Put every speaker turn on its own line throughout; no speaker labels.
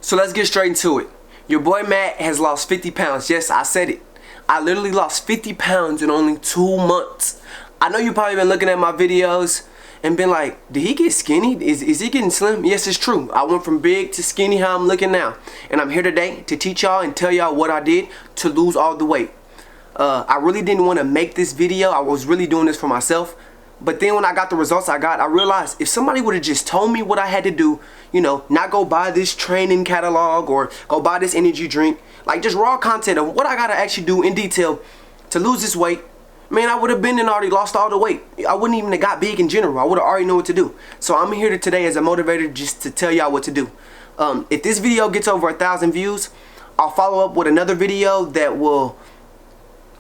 So let's get straight into it. Your boy Matt has lost 50 pounds. Yes, I said it. I literally lost 50 pounds in only 2 months. I know you've probably been looking at my videos and been like, did he get skinny? Is he getting slim? Yes, it's true. I went from big to skinny how I'm looking now. And I'm here today to teach y'all and tell y'all what I did to lose all the weight. I really didn't want to make this video. I was really doing this for myself. But then when I got the results I got, I realized if somebody would have just told me what I had to do, you know, not go buy this training catalog or go buy this energy drink, like just raw content of what I got to actually do in detail to lose this weight, man, I would have been and already lost all the weight. I wouldn't even have got big in general. I would have already known what to do. So I'm here today as a motivator just to tell y'all what to do. If this video gets over 1,000 views, I'll follow up with another video that will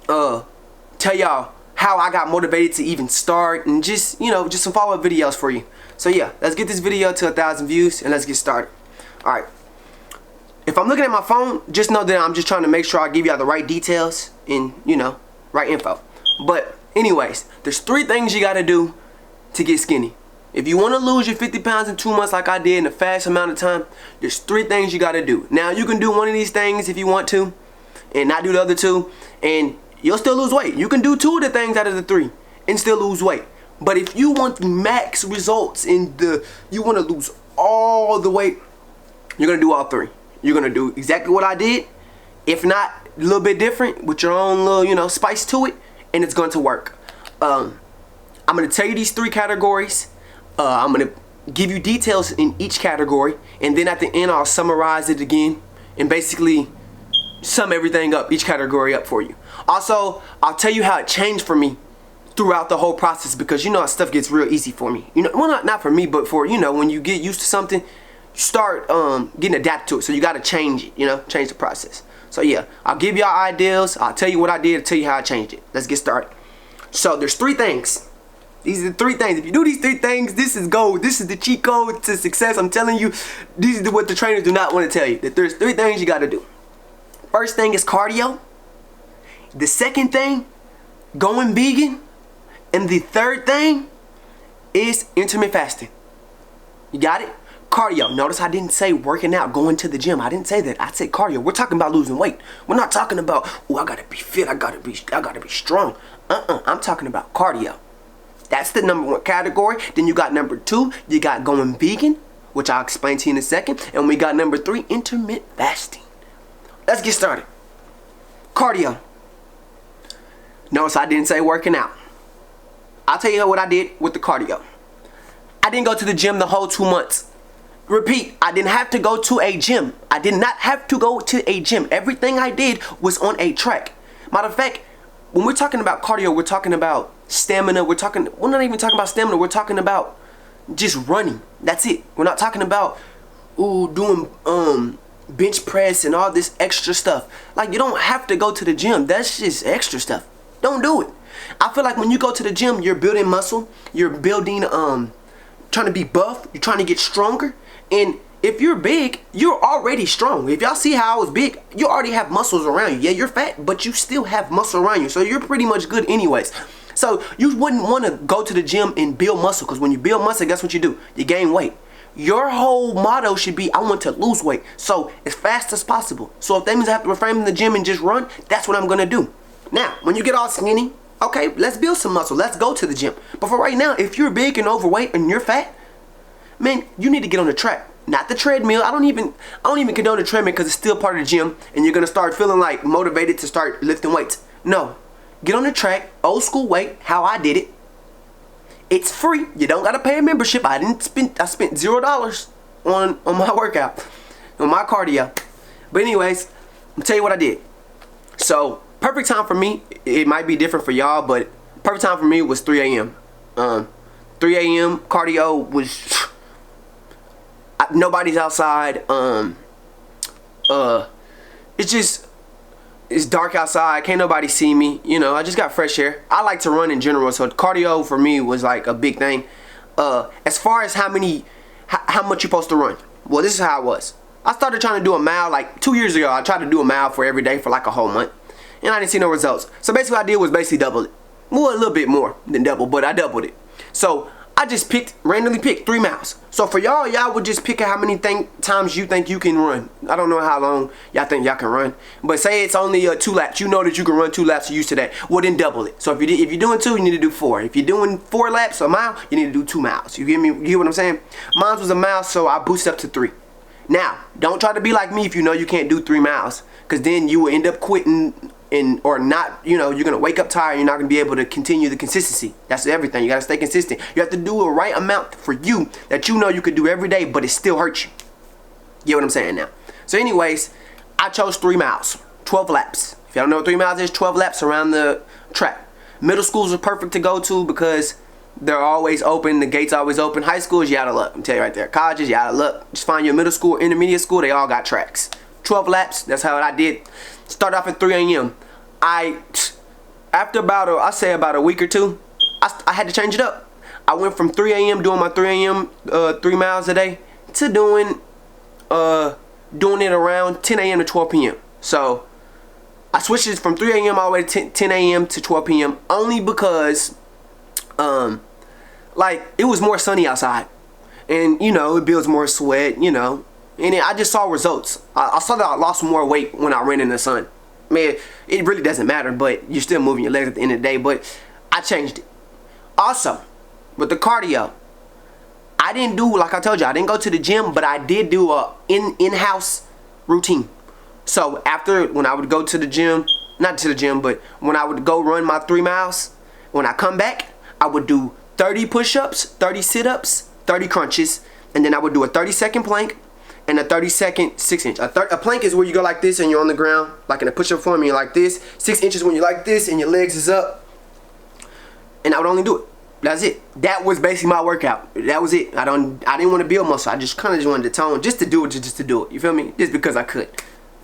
tell y'all how I got motivated to even start and just, you know, just some follow-up videos for you. So yeah, let's get this video to 1,000 views and let's get started. Alright. If I'm looking at my phone, just know that I'm just trying to make sure I give y'all the right details and, you know, right info. But anyways, there's 3 things you gotta do to get skinny. If you want to lose your 50 pounds in 2 months like I did in a fast amount of time, there's 3 things you gotta do. Now you can do one of these things if you want to and not do the other 2 and you'll still lose weight. You can do 2 of the things out of the 3 and still lose weight. But if you want the max results you want to lose all the weight, you're going to do all 3. You're going to do exactly what I did, if not a little bit different with your own little, you know, spice to it, and it's going to work. I'm going to tell you these 3 categories. I'm going to give you details in each category, and then at the end I'll summarize it again and basically sum everything up, each category up for you. Also, I'll tell you how it changed for me throughout the whole process, because you know stuff gets real easy for me. You know, well, not for me, but for, you know, when you get used to something, you start getting adapted to it. So you got to change it, you know, change the process. So yeah, I'll give y'all ideas. I'll tell you what I did, I'll tell you how I changed it. Let's get started. So there's 3 things. These are the 3 things. If you do these 3 things, this is gold. This is the cheat code to success. I'm telling you, these are what the trainers do not want to tell you. That there's 3 things you got to do. First thing is cardio. The second thing, going vegan. And the third thing is intermittent fasting. You got it? Cardio. Notice I didn't say working out, going to the gym. I didn't say that. I said cardio. We're talking about losing weight. We're not talking about, oh, I gotta be fit, I gotta be strong. I'm talking about cardio. That's the number 1 category. Then you got number 2, you got going vegan, which I'll explain to you in a second. And we got number 3, intermittent fasting. Let's get started. Cardio. Notice I didn't say working out. I'll tell you what I did with the cardio. I didn't go to the gym the whole 2 months. Repeat, I didn't have to go to a gym. I did not have to go to a gym. Everything I did was on a track. Matter of fact, when we're talking about cardio, we're talking about stamina. We're not even talking about stamina. We're talking about just running. That's it. We're not talking about doing bench press and all this extra stuff. Like, you don't have to go to the gym. That's just extra stuff. Don't do it. I feel like when you go to the gym, you're building muscle. You're building, trying to be buff. You're trying to get stronger. And if you're big, you're already strong. If y'all see how I was big, you already have muscles around you. Yeah, you're fat, but you still have muscle around you. So you're pretty much good anyways. So you wouldn't want to go to the gym and build muscle, because when you build muscle, guess what you do? You gain weight. Your whole motto should be, I want to lose weight. So as fast as possible. So if that means I have to refrain from the gym and just run, that's what I'm going to do. Now, when you get all skinny, okay, let's build some muscle. Let's go to the gym. But for right now, if you're big and overweight and you're fat, man, you need to get on the track. Not the treadmill. I don't even condone the treadmill, because it's still part of the gym and you're going to start feeling like motivated to start lifting weights. No. Get on the track, old school weight, how I did it. It's free. You don't got to pay a membership. I spent $0 on my workout, on my cardio. But anyways, I'll tell you what I did. So, perfect time for me, it might be different for y'all, but perfect time for me was 3 a.m. 3 a.m. cardio was, nobody's outside. It's dark outside, can't nobody see me. You know, I just got fresh air. I like to run in general, so cardio for me was like a big thing. As far as how much you're supposed to run, well, this is how it was. I started trying to do a mile like 2 years ago. I tried to do a mile for every day for like a whole month, and I didn't see no results. So basically what I did was basically double it. Well, a little bit more than double, but I doubled it. So I just randomly picked 3 miles. So for y'all would just pick how many times you think you can run. I don't know how long y'all think y'all can run, but say it's only 2 laps. You know that you can run 2 laps. You're used to that. Well, then double it. So if you're doing 2, you need to do 4. If you're doing 4 laps a mile, you need to do 2 miles. You get me? You get what I'm saying? Mine was a mile, so I boosted up to 3. Now, don't try to be like me if you know you can't do 3 miles, because then you will end up quitting or not. You know, you're gonna wake up tired. You're not gonna be able to continue the consistency. That's everything. You gotta stay consistent. You have to do a right amount for you that you know you could do every day, but it still hurts you. You get what I'm saying now? So anyways, I chose 3 miles, 12 laps. If y'all don't know what 3 miles is, 12 laps around the track. Middle schools are perfect to go to because they're always open. The gate's always open. High schools, you out of luck. I'm telling you right there. Colleges, you out of luck. Just find your middle school, intermediate school. They all got tracks. 12 laps. That's how I did. Start off at 3 a.m. After about a week or 2, I had to change it up. I went from 3 a.m. doing my 3 a.m. 3 miles a day to doing it around 10 a.m. to 12 p.m. So I switched it from 3 a.m. all the way to 10 a.m. to 12 p.m. only because like it was more sunny outside, and you know it builds more sweat, you know, and I just saw results. I saw that I lost more weight when I ran in the sun. Man, it really doesn't matter, but you're still moving your legs at the end of the day. But I changed it. Also, with the cardio, I didn't do, like I told you, I didn't go to the gym, but I did do a in-house routine. So when I would go to the gym, not to the gym, but when I would go run my 3 miles, when I come back, I would do 30 push-ups, 30 sit-ups, 30 crunches, and then I would do a 30-second plank and a 30-second 6-inch. A plank is where you go like this and you're on the ground, like in a push-up form, and you're like this. 6 inches when you're like this and your legs is up. And I would only do it. That's it. That was basically my workout. That was it. I didn't want to build muscle. I just kind of wanted to tone, just to do it, just to do it. You feel me? Just because I could.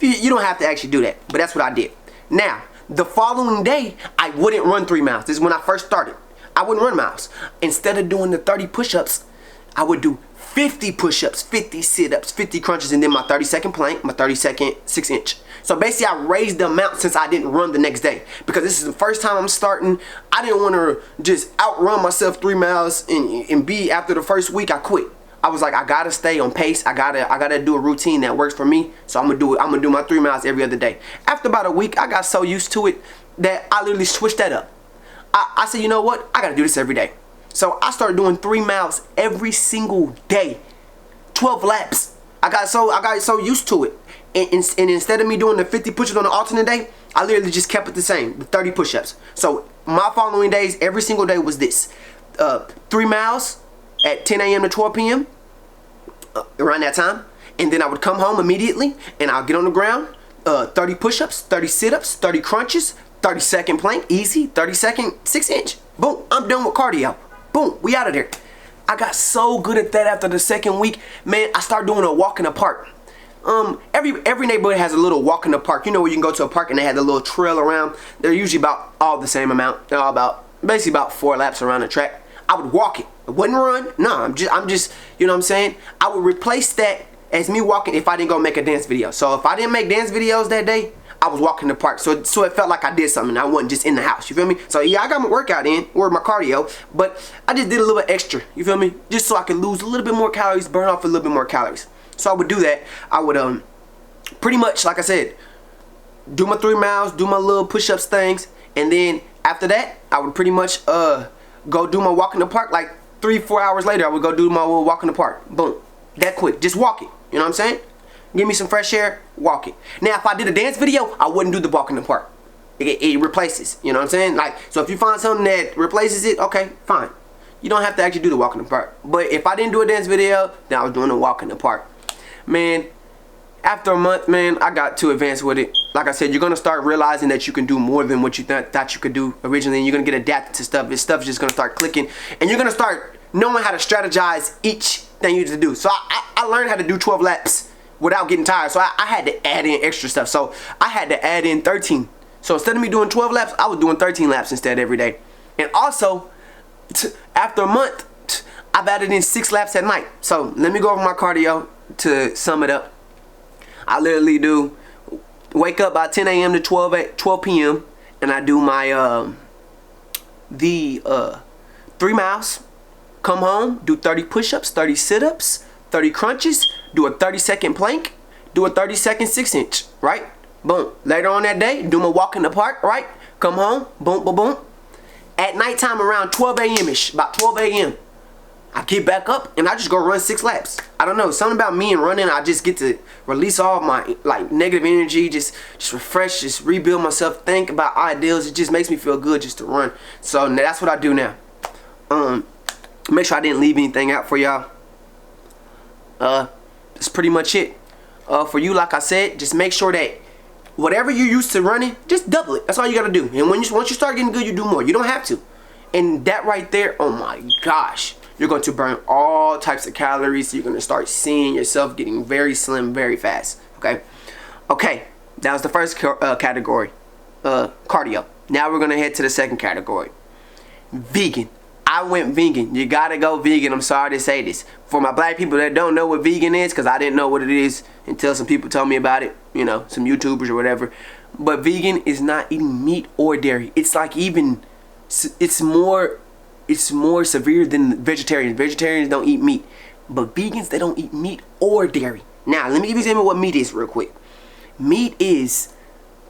You don't have to actually do that, but that's what I did. Now, the following day, I wouldn't run 3 miles. This is when I first started. I wouldn't run miles. Instead of doing the 30 push-ups, I would do 50 push-ups, 50 sit-ups, 50 crunches, and then my 30-second plank, my 30-second 6-inch. So basically, I raised the amount since I didn't run the next day. Because this is the first time I'm starting. I didn't want to just outrun myself 3 miles and be, after the first week, I quit. I was like, I gotta stay on pace. I gotta do a routine that works for me. So I'm gonna do it. I'm gonna do my 3 miles every other day. After about a week, I got so used to it that I literally switched that up. I said, you know what? I gotta do this every day. So I started doing 3 miles every single day, 12 laps. I got so used to it, and instead of me doing the 50 push-ups on the alternate day, I literally just kept it the same, the 30 push-ups. So my following days, every single day was this: 3 miles at 10 a.m. to 12 p.m. Around that time, and then I would come home immediately, and I'll get on the ground, 30 push-ups, 30 sit-ups, 30 crunches, 30-second plank, easy, 30-second 6-inch. Boom, I'm done with cardio. Boom, we out of there. I got so good at that after the second week, man. I started doing a walk in the park. Every neighborhood has a little walk in the park. You know where you can go to a park and they have a little trail around. They're usually about all the same amount. They're all basically about 4 laps around the track. I would walk it. I wouldn't run. No, I'm just, you know what I'm saying? I would replace that as me walking if I didn't go make a dance video. So if I didn't make dance videos that day, I was walking the park, so it felt like I did something. I wasn't just in the house, you feel me? So yeah, I got my workout in, or my cardio, but I just did a little bit extra, you feel me? Just so I could lose a little bit more calories, burn off a little bit more calories. So I would do that. I would pretty much, like I said, do my 3 miles, do my little push-ups things, and then after that, I would pretty much go do my walk in the park. Like 3-4 hours later, I would go do my little walk in the park. Boom, that quick, just walk it. You know what I'm saying? Give me some fresh air, walk it. Now, if I did a dance video, I wouldn't do the walk in the park. It replaces, you know what I'm saying? Like, so if you find something that replaces it, okay, fine. You don't have to actually do the walk in the park. But if I didn't do a dance video, then I was doing a walk in the park. Man, after a month, man, I got too advanced with it. Like I said, you're going to start realizing that you can do more than what you thought you could do originally. And you're going to get adapted to stuff. This stuff's just going to start clicking. And you're going to start knowing how to strategize each thing you need to do. So I learned how to do 12 laps without getting tired. So I had to add in extra stuff. So I had to add in 13. So instead of me doing 12 laps, I was doing 13 laps instead every day. And also, after a month, I've added in 6 laps at night. So let me go over my cardio to sum it up. I literally do wake up by 10 a.m. to 12 p.m. and I do my 3 miles, come home, do 30 push-ups, 30 sit-ups, 30 crunches, do a 30-second plank, do a 30-second 6-inch, right? Boom. Later on that day, do my walk in the park, right? Come home, boom, boom, boom. At nighttime around 12 a.m.-ish, about 12 a.m., I get back up and I just go run 6 laps. I don't know, something about me and running, I just get to release all of my negative energy, just refresh, just rebuild myself, think about ideals. It just makes me feel good just to run. So that's what I do now. Make sure I didn't leave anything out for y'all. That's pretty much it. For you, like I said, just make sure that whatever you're used to running, just double it. That's all you gotta do. And once you start getting good, you do more. You don't have to. And that right there, oh my gosh, you're going to burn all types of calories. You're going to start seeing yourself getting very slim very fast. Okay, that was the first category, cardio. Now we're going to head to the second category, vegan. I went vegan. You gotta go vegan. I'm sorry to say this. For my black people that don't know what vegan is, because I didn't know what it is until some people told me about it, you know, some YouTubers or whatever. But vegan is not eating meat or dairy. It's like even, it's more severe than vegetarians. Vegetarians don't eat meat. But vegans, they don't eat meat or dairy. Now, let me give you an example of what meat is real quick. Meat is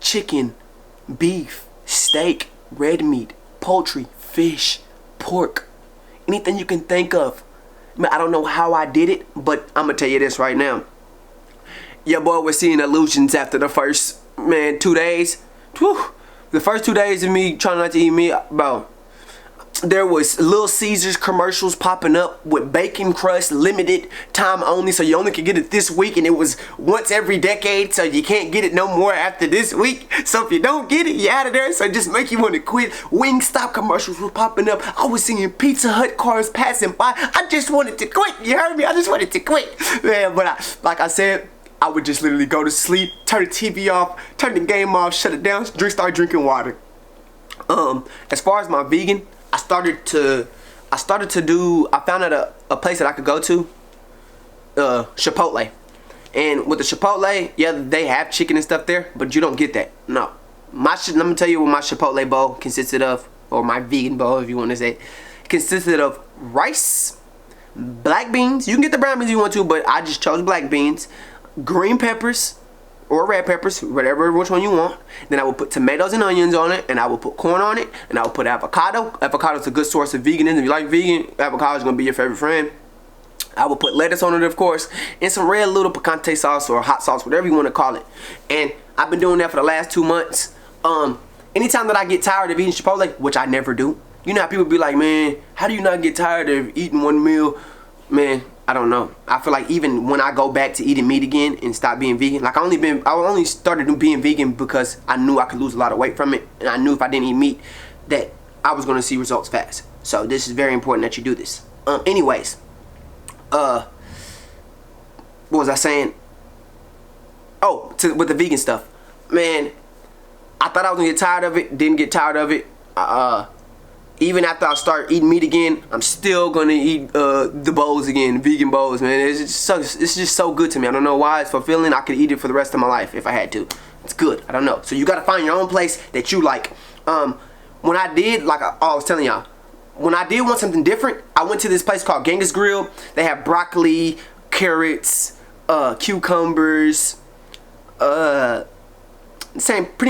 chicken, beef, steak, red meat, poultry, fish, pork, anything you can think of. I don't know how I did it, but I'm gonna tell you this right now. Your boy was seeing illusions after the first 2 days. Whew. The first 2 days of me trying not to eat meat, bro. There was Little Caesars commercials popping up with bacon crust, limited time only, so you only could get it this week, and it was once every decade, so you can't get it no more after this week. So if you don't get it, you're out of there, so it just make you want to quit. Wingstop commercials were popping up. I was seeing Pizza Hut cars passing by. I just wanted to quit. You heard me? I just wanted to quit. Man, but like I said, I would just literally go to sleep, turn the TV off, turn the game off, shut it down, start drinking water. As far as my vegan, I found out a place that I could go to, Chipotle. And with the Chipotle, yeah, they have chicken and stuff there, but you don't get that. No. Let me tell you what my Chipotle bowl consisted of, or my vegan bowl if you want to say it. It consisted of rice, black beans. You can get the brown beans if you want to, but I just chose black beans, green peppers, or red peppers, whatever, which one you want. Then I will put tomatoes and onions on it, and I will put corn on it, and I will put avocado. Avocado is a good source of veganism. If you like vegan, avocado is going to be your favorite friend. I will put lettuce on it, of course, and some red little picante sauce or hot sauce, whatever you want to call it. And I've been doing that for the last 2 months. Anytime that I get tired of eating Chipotle, which I never do. You know how people be like, man, how do you not get tired of eating one meal? Man, I don't know. I feel like even when I go back to eating meat again and stop being vegan, like I only started being vegan because I knew I could lose a lot of weight from it, and I knew if I didn't eat meat that I was going to see results fast. So this is very important that you do this. Anyways, what was I saying? Oh, with the vegan stuff, man, I thought I was gonna get tired of it. Didn't get tired of it. Even after I start eating meat again, I'm still gonna eat the bowls again, vegan bowls, man. It's just so good to me. I don't know why. It's fulfilling. I could eat it for the rest of my life if I had to. It's good. I don't know. So you gotta find your own place that you like. When I did, like I was telling y'all, when I did want something different, I went to this place called Genghis Grill. They have broccoli, carrots, cucumbers, pretty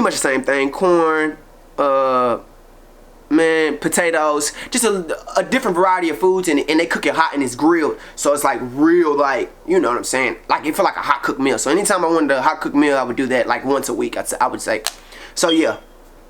much the same thing. Corn, potatoes, just a different variety of foods, and they cook it hot and it's grilled, so it's like real, like, you know what I'm saying, like it feel like a hot cooked meal. So anytime I wanted a hot cooked meal, I would do that like once a week, I would say. So yeah,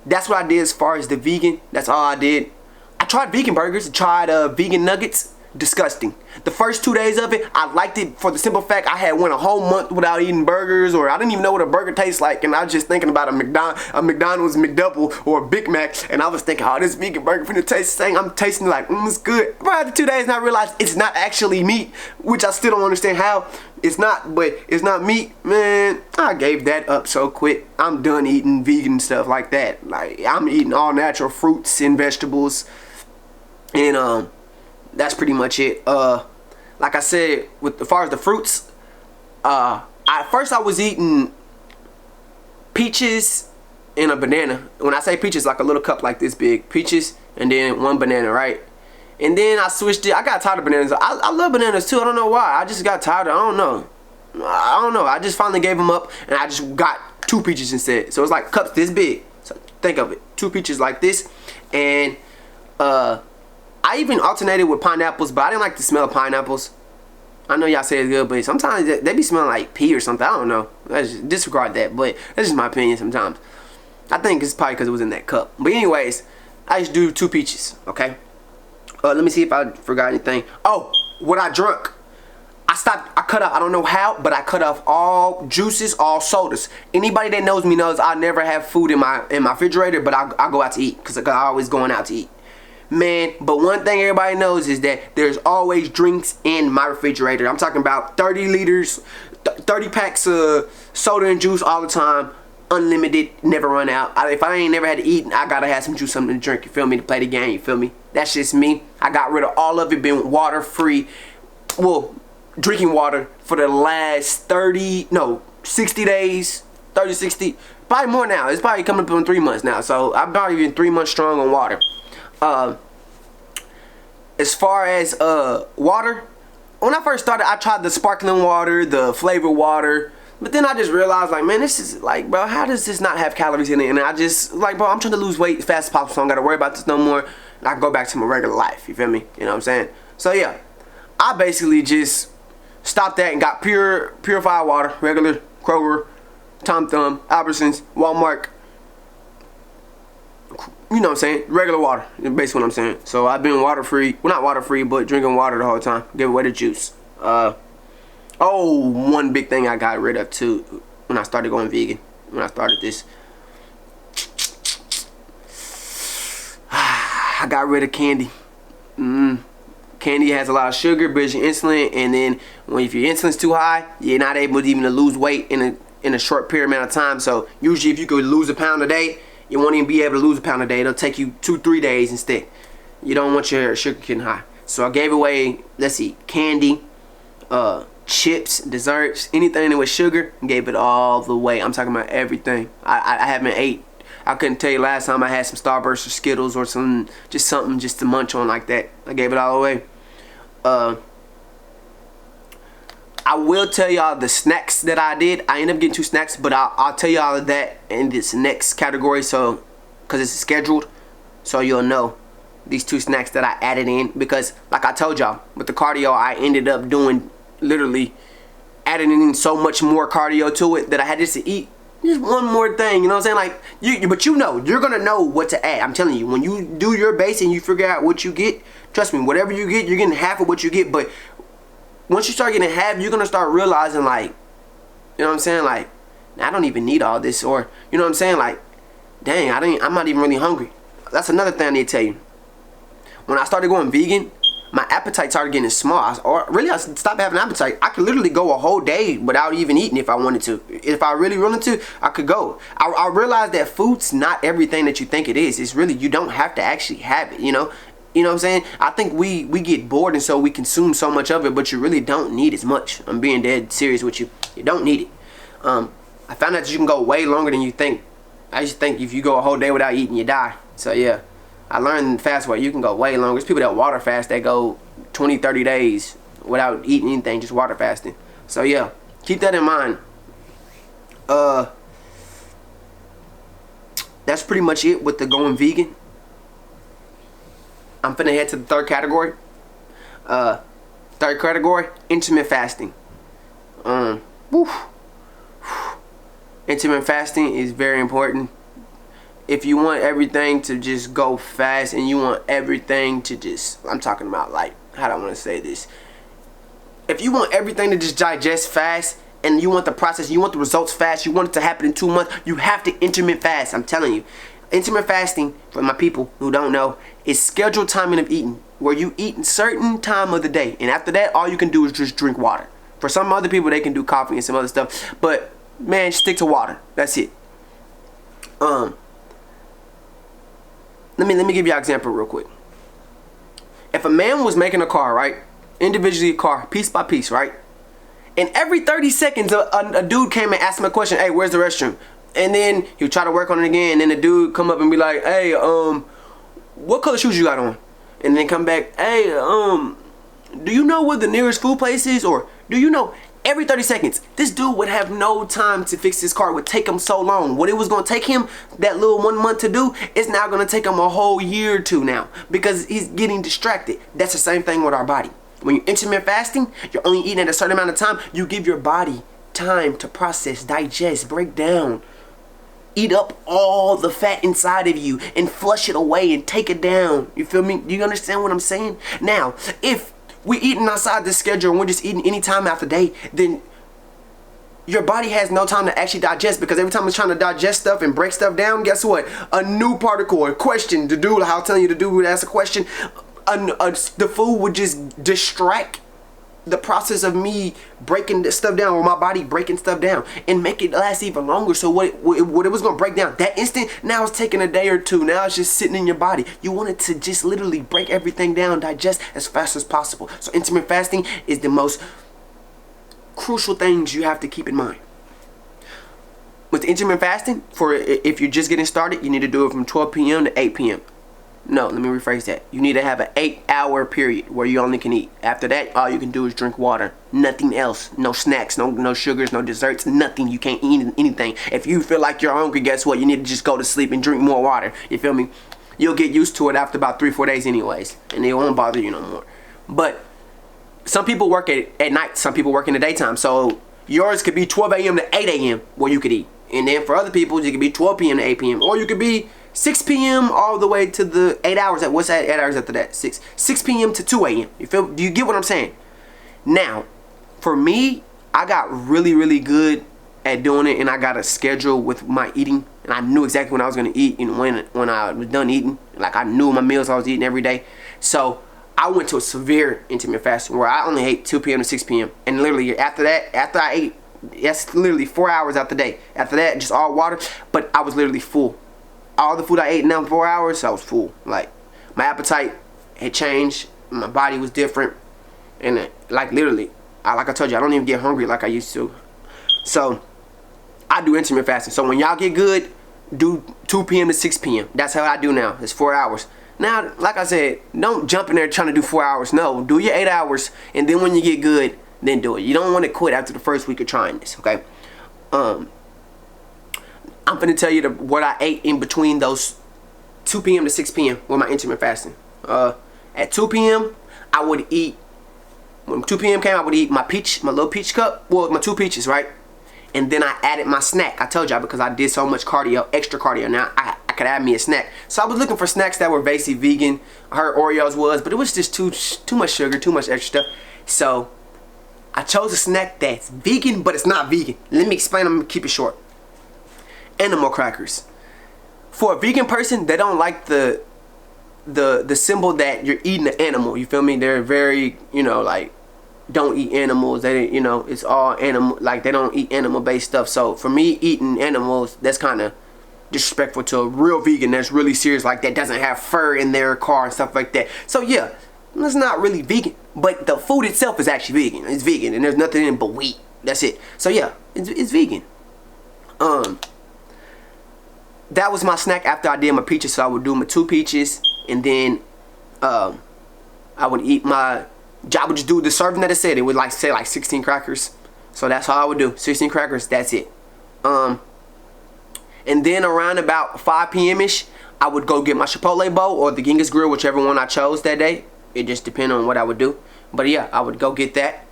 that's what I did as far as the vegan. That's all I did. I tried vegan burgers, tried vegan nuggets. Disgusting. The first 2 days of it, I liked it for the simple fact I had went a whole month without eating burgers, or I didn't even know what a burger tastes like, and I was just thinking about a McDonald's McDouble or a Big Mac, and I was thinking, oh, this vegan burger finna taste the same. I'm tasting like, it's good. But after 2 days, I realized it's not actually meat, which I still don't understand how. It's not, but it's not meat. Man, I gave that up so quick. I'm done eating vegan stuff like that. Like, I'm eating all natural fruits and vegetables, and that's pretty much it. Like I said, as far as the fruits, at first I was eating peaches and a banana. When I say peaches, like a little cup like this big, peaches and then one banana, right? And then I switched it. I got tired of bananas. I love bananas too. I don't know why. I just got tired. I don't know. I just finally gave them up, and I just got 2 peaches instead. So it's like cups this big. So think of it, 2 peaches like this. And I even alternated with pineapples, but I didn't like the smell of pineapples. I know y'all say it's good, but sometimes they be smelling like pee or something. I don't know. Let's just disregard that, but that's just my opinion sometimes. I think it's probably because it was in that cup. But anyways, I just do 2 peaches, okay? Let me see if I forgot anything. Oh, what I drunk. I cut off, I don't know how, but I cut off all juices, all sodas. Anybody that knows me knows I never have food in my refrigerator, but I go out to eat because I always going out to eat. Man, but one thing everybody knows is that there's always drinks in my refrigerator. I'm talking about 30 liters, 30 packs of soda and juice all the time. Unlimited, never run out. If I ain't never had to eat, I gotta have some juice, something to drink, you feel me, to play the game, you feel me? That's just me. I got rid of all of it, been water free. Well, drinking water for the last 60 days, 30, 60, probably more now. It's probably coming up on 3 months now. So I've probably been 3 months strong on water. As far as water, when I first started, I tried the sparkling water, the flavored water. But then I just realized, like, man, this is like, bro, how does this not have calories in it? And I just, like, bro, I'm trying to lose weight as fast as possible, so I don't got to worry about this no more. And I can go back to my regular life, you feel me? You know what I'm saying? So, yeah, I basically just stopped that and got purified water, regular Kroger, Tom Thumb, Albertsons, Walmart. You know what I'm saying? Regular water, basically what I'm saying. So, I've been water-free. Well, not water-free, but drinking water the whole time. Give away the juice. Oh, one big thing I got rid of too when I started going vegan, when I started this. I got rid of candy. Candy has a lot of sugar, builds your insulin, and then if your insulin's too high, you're not able to even lose weight in a short period amount of time. So usually if you could lose a pound a day, you won't even be able to lose a pound a day. It'll take you 2-3 days instead. You don't want your sugar getting high. So I gave away, let's see, candy, chips, desserts, anything with sugar, gave it all the way. I'm talking about everything. I haven't ate. I couldn't tell you last time I had some Starburst or Skittles or something just to munch on like that. I gave it all away. I will tell y'all the snacks that I did. I ended up getting 2 snacks, but I'll tell y'all that in this next category, so because it's scheduled, so you'll know these 2 snacks that I added in. Because like I told y'all, with the cardio, I ended up doing literally adding in so much more cardio to it that I had just to eat just one more thing, you know what I'm saying? Like, but you know, you're gonna know what to add. I'm telling you, when you do your base and you figure out what you get, trust me, whatever you get, you're getting half of what you get. But once you start getting half, you're gonna start realizing, like, you know what I'm saying? Like, I don't even need all this, or you know what I'm saying? Like, dang, I'm not even really hungry. That's another thing I need to tell you. When I started going vegan, my appetite started getting small. I stopped having an appetite. I could literally go a whole day without even eating if I wanted to. If I really wanted to, I could go. I realized that food's not everything that you think it is. It's really, you don't have to actually have it, you know? You know what I'm saying? I think we get bored, and so we consume so much of it, but you really don't need as much. I'm being dead serious with you. You don't need it. I found out that you can go way longer than you think. I used to think if you go a whole day without eating, you die. So yeah. I learned fast way you can go way longer. There's people that water fast that go 20-30 days without eating anything, just water fasting. So yeah, keep that in mind. That's pretty much it with the going vegan. I'm finna head to the third category. Third category, intermittent fasting. Intermittent fasting is very important. If you want everything to just go fast and you want everything to just, I'm talking about, like, how do I want to say this? If you want everything to just digest fast and you want the process, you want the results fast, you want it to happen in 2 months, you have to intermittent fast. I'm telling you. Intermittent fasting, for my people who don't know, is scheduled timing of eating, where you eat in certain time of the day, and after that, all you can do is just drink water. For some other people, they can do coffee and some other stuff, but man, stick to water. That's it. Let me give you an example real quick. If a man was making a car, right, individually a car, piece by piece, right, and every 30 seconds a dude came and asked him a question, hey, where's the restroom? And then he would try to work on it again, and then the dude come up and be like, hey, what color shoes you got on? and then come back, hey, do you know where the nearest food place is? Or do you know? Every 30 seconds, this dude would have no time to fix his car. It would take him so long. What it was going to take him that little 1 month to do, it's now going to take him a whole year or two now, because he's getting distracted. That's the same thing with our body. When you're intermittent fasting, you're only eating at a certain amount of time. You give your body time to process, digest, break down, eat up all the fat inside of you and flush it away and take it down. You feel me? Do you understand what I'm saying? Now, if we're eating outside the schedule and we're just eating any time after day, then your body has no time to actually digest, because every time it's trying to digest stuff and break stuff down, guess what? A new particle or question to do, how I'm telling you to do, ask a question, the food would just distract the process of me breaking this stuff down, or my body breaking stuff down, and make it last even longer. So what it was going to break down that instant, now it's taking a day or two. Now it's just sitting in your body. You want it to just literally break everything down, digest as fast as possible. So intermittent fasting is the most crucial things you have to keep in mind. With intermittent fasting, if you're just getting started, you need to do it from 12 p.m. to 8 p.m. No, let me rephrase that. You need to have an 8-hour period where you only can eat. After that, all you can do is drink water. Nothing else. No snacks, no sugars, no desserts, nothing. You can't eat anything. If you feel like you're hungry, guess what? You need to just go to sleep and drink more water. You feel me? You'll get used to it after about 3-4 days anyways, and it won't bother you no more. But some people work at night. Some people work in the daytime. So yours could be 12 a.m. to 8 a.m. where you could eat. And then for other people, it could be 12 p.m. to 8 p.m. Or you could be 6 p.m. all the way to the 8 hours. What's that? 8 hours after that? 6 p.m. to 2 a.m. You feel? Do you get what I'm saying? Now, for me, I got really good at doing it, and I got a schedule with my eating, and I knew exactly when I was gonna eat and when I was done eating. Like, I knew my meals I was eating every day. So I went to a severe intermittent fasting where I only ate 2 p.m. to 6 p.m. And literally after that, after I ate, that's literally 4 hours out the day. After that, just all water. But I was literally full. All the food I ate in them 4 hours, I was full. Like, my appetite had changed. My body was different. And like, literally, like I told you, I don't even get hungry like I used to. So I do intermittent fasting. So when y'all get good, do 2 p.m. to 6 p.m. That's how I do now. It's 4 hours. Now, like I said, don't jump in there trying to do 4 hours. No, do your 8 hours, and then when you get good, then do it. You don't want to quit after the first week of trying this, okay? I'm finna tell you what I ate in between those 2 p.m. to 6 p.m. with my intermittent fasting. At 2 p.m., I would eat, when 2 p.m. came, I would eat my little peach cup, well, my 2 peaches, right? And then I added my snack. I told y'all, because I did so much cardio, extra cardio, now I could add me a snack. So I was looking for snacks that were basically vegan. I heard Oreos was, but it was just too much sugar, too much extra stuff. So I chose a snack that's vegan, but it's not vegan. Let me explain. I'm gonna keep it short. Animal crackers. For a vegan person, they don't like the symbol that you're eating an animal. You feel me? They're very, like, don't eat animals. They, it's all animal. Like, they don't eat animal-based stuff. So for me, eating animals, that's kind of disrespectful to a real vegan that's really serious, like that doesn't have fur in their car and stuff like that. So yeah, it's not really vegan, but the food itself is actually vegan. It's vegan, and there's nothing in it but wheat. That's it. So yeah, it's vegan. That was my snack after I did my peaches. So I would do my 2 peaches, and then I would eat I would just do the serving that it said. It would say 16 crackers. So that's all I would do. 16 crackers. That's it. And then around about 5 p.m.-ish, I would go get my Chipotle bowl or the Genghis grill, whichever one I chose that day. It just depended on what I would do. But yeah, I would go get that.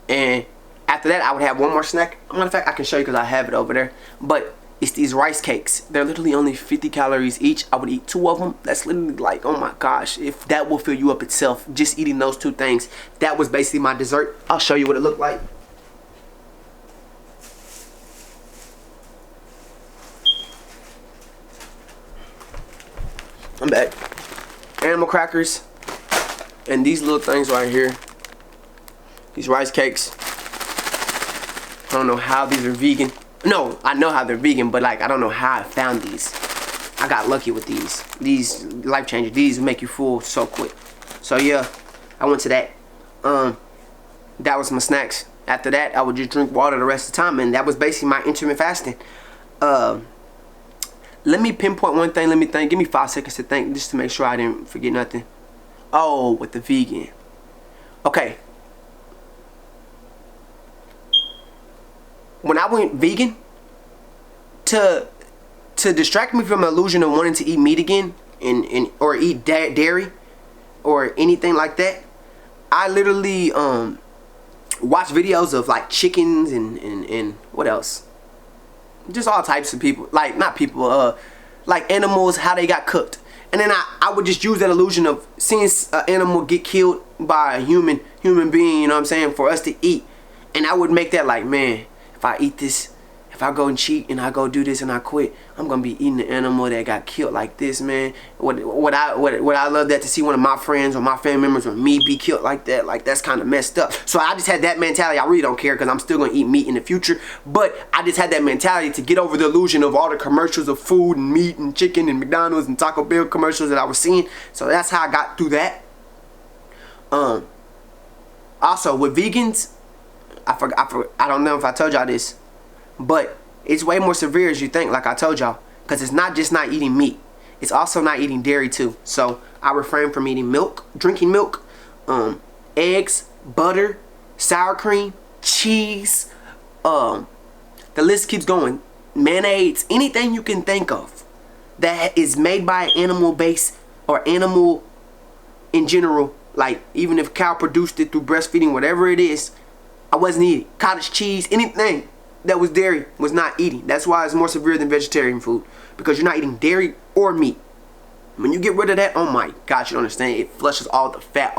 And after that, I would have one more snack. Matter of fact, I can show you because I have it over there. But it's these rice cakes. They're literally only 50 calories each. I would eat 2 of them. That's literally like, oh my gosh, if that will fill you up itself, just eating those 2 things. That was basically my dessert. I'll show you what it looked like. I'm back. Animal crackers and these little things right here. These rice cakes. I don't know how these are vegan. No, I know how they're vegan, but like, I don't know how I found these. I got lucky with these. These life changers. These make you full so quick. So yeah, I went to that. That was my snacks. After that, I would just drink water the rest of the time, and that was basically my intermittent fasting. Let me pinpoint one thing. Let me think. Give me 5 seconds to think, just to make sure I didn't forget nothing. Oh, with the vegan. Okay. When I went vegan, to distract me from the illusion of wanting to eat meat again or eat dairy or anything like that, I literally watch videos of like chickens and what else? Just all types of people, like not people, like animals, how they got cooked. And then I would just use that illusion of seeing an animal get killed by a human being, you know what I'm saying, for us to eat. And I would make that like, man, if I eat this, if I go and cheat and I go do this and I quit, I'm gonna be eating the animal that got killed like this, man. Would I love that to see one of my friends or my family members or me be killed like that? Like, that's kind of messed up. So I just had that mentality. I really don't care because I'm still gonna eat meat in the future. But I just had that mentality to get over the illusion of all the commercials of food and meat and chicken and McDonald's and Taco Bell commercials that I was seeing. So that's how I got through that. Also with vegans, I don't know if I told y'all this, but it's way more severe as you think, like I told y'all, because it's not just not eating meat, it's also not eating dairy too. So I refrain from eating milk, drinking milk, eggs, butter, sour cream, cheese, the list keeps going, mayonnaise, anything you can think of that is made by an animal base or animal in general, like even if cow produced it through breastfeeding, whatever it is, I wasn't eating. Cottage cheese, anything that was dairy was not eating. That's why it's more severe than vegetarian food, because you're not eating dairy or meat. When you get rid of that, oh my gosh, you don't understand. It flushes all the fat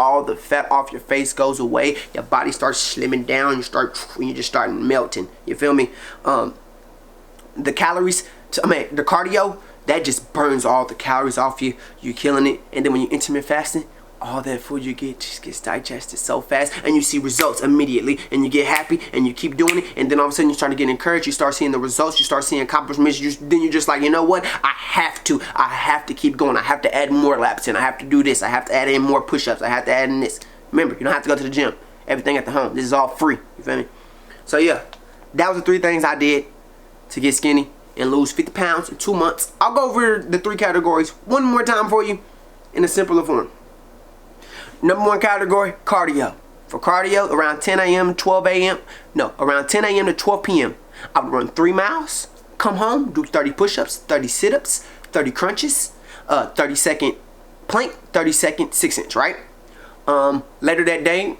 off your face goes away. Your body starts slimming down. You just start melting. You feel me? The calories, the cardio, that just burns all the calories off you. You're killing it. And then when you're intermittent fasting, all that food you get just gets digested so fast, and you see results immediately, and you get happy, and you keep doing it, and then all of a sudden you start to get encouraged. You start seeing the results, you start seeing accomplishments. Then you're just like, you know what, I have to keep going. I have to add more laps in. I have to do this. I have to add in more push-ups. I have to add in this. Remember, you don't have to go to the gym. Everything at the home. This is all free. You feel me? So yeah, that was the 3 things I did to get skinny and lose 50 pounds in 2 months. I'll go over the 3 categories one more time for you in a simpler form. Number 1 category, cardio. For cardio, around 10 a.m. to 12 a.m. No, around 10 a.m. to 12 p.m. I would run 3 miles, come home, do 30 push-ups, 30 sit-ups, 30 crunches, 30-second plank, 30-second 6-inch, right? Later that day,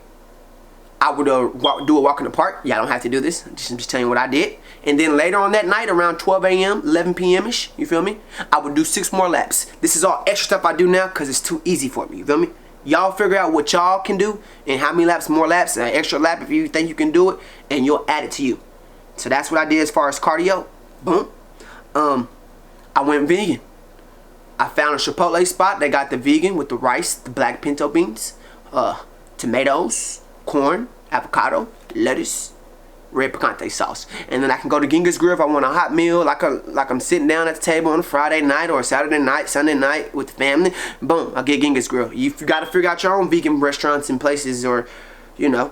I would do a walk in the park. Yeah, I don't have to do this. I'm just telling you what I did. And then later on that night, around 12 a.m., 11 p.m.-ish, you feel me? I would do 6 more laps. This is all extra stuff I do now because it's too easy for me, you feel me? Y'all figure out what y'all can do and how many laps, more laps, an extra lap if you think you can do it, and you'll add it to you. So that's what I did as far as cardio. Boom. I went vegan. I found a Chipotle spot that got the vegan with the rice, the black pinto beans, tomatoes, corn, avocado, lettuce, red picante sauce. And then I can go to Ginga's Grill if I want a hot meal, like I'm sitting down at the table on a Friday night or a Saturday night, Sunday night with the family. Boom, I'll get Ginga's Grill. You got to figure out your own vegan restaurants and places, or, you know,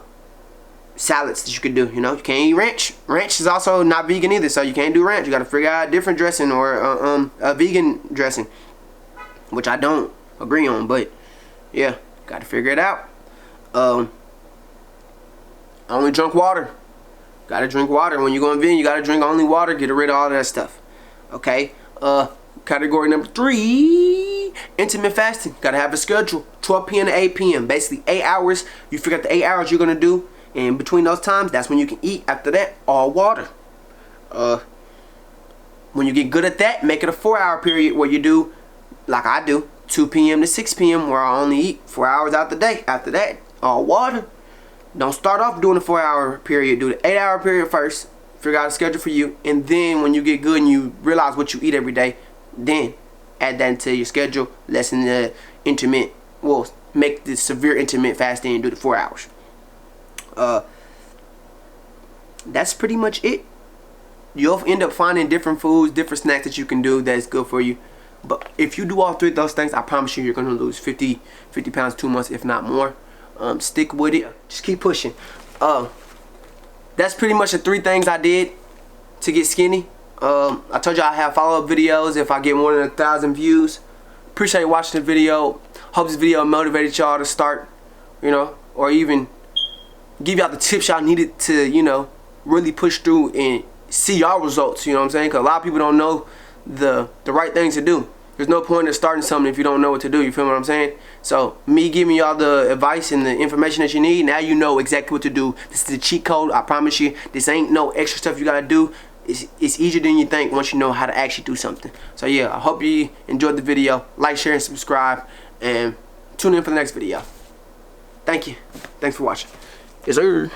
salads that you could do. You know, you can't eat ranch. Ranch is also not vegan either, so you can't do ranch. You got to figure out a different dressing or a vegan dressing, which I don't agree on, but yeah, got to figure it out. I only drunk water. Gotta drink water. When you go in vegan, you gotta drink only water. Get rid of all that stuff. Okay. Category number 3, intermittent fasting. Gotta have a schedule. 12 p.m. to 8 p.m. Basically 8 hours. You figure out the 8 hours you're gonna do, and between those times, that's when you can eat. After that, all water. When you get good at that, make it a 4-hour period where you do, like I do, 2 p.m. to 6 p.m. where I only eat 4 hours out the day. After that, all water. Don't start off doing a 4-hour period. Do the 8-hour period first. Figure out a schedule for you. And then when you get good and you realize what you eat every day, then add that into your schedule. Lessen the intermittent. Well, make the severe intermittent fasting and do the 4 hours. That's pretty much it. You'll end up finding different foods, different snacks that you can do that's good for you. But if you do all 3 of those things, I promise you're going to lose 50 pounds 2 months, if not more. Stick with it. Just keep pushing. That's pretty much the 3 things I did to get skinny. I told you I have follow-up videos if I get more than 1,000 views. Appreciate you watching the video. Hope this video motivated y'all to start, you know, or even give y'all the tips y'all needed to, you know, really push through and see y'all results. You know what I'm saying? Because a lot of people don't know the right things to do. There's no point in starting something if you don't know what to do. You feel what I'm saying? So me giving y'all the advice and the information that you need, now you know exactly what to do. This is the cheat code. I promise you. This ain't no extra stuff you gotta do. It's easier than you think once you know how to actually do something. So yeah, I hope you enjoyed the video. Like, share, and subscribe, and tune in for the next video. Thank you. Thanks for watching. Yes, sir.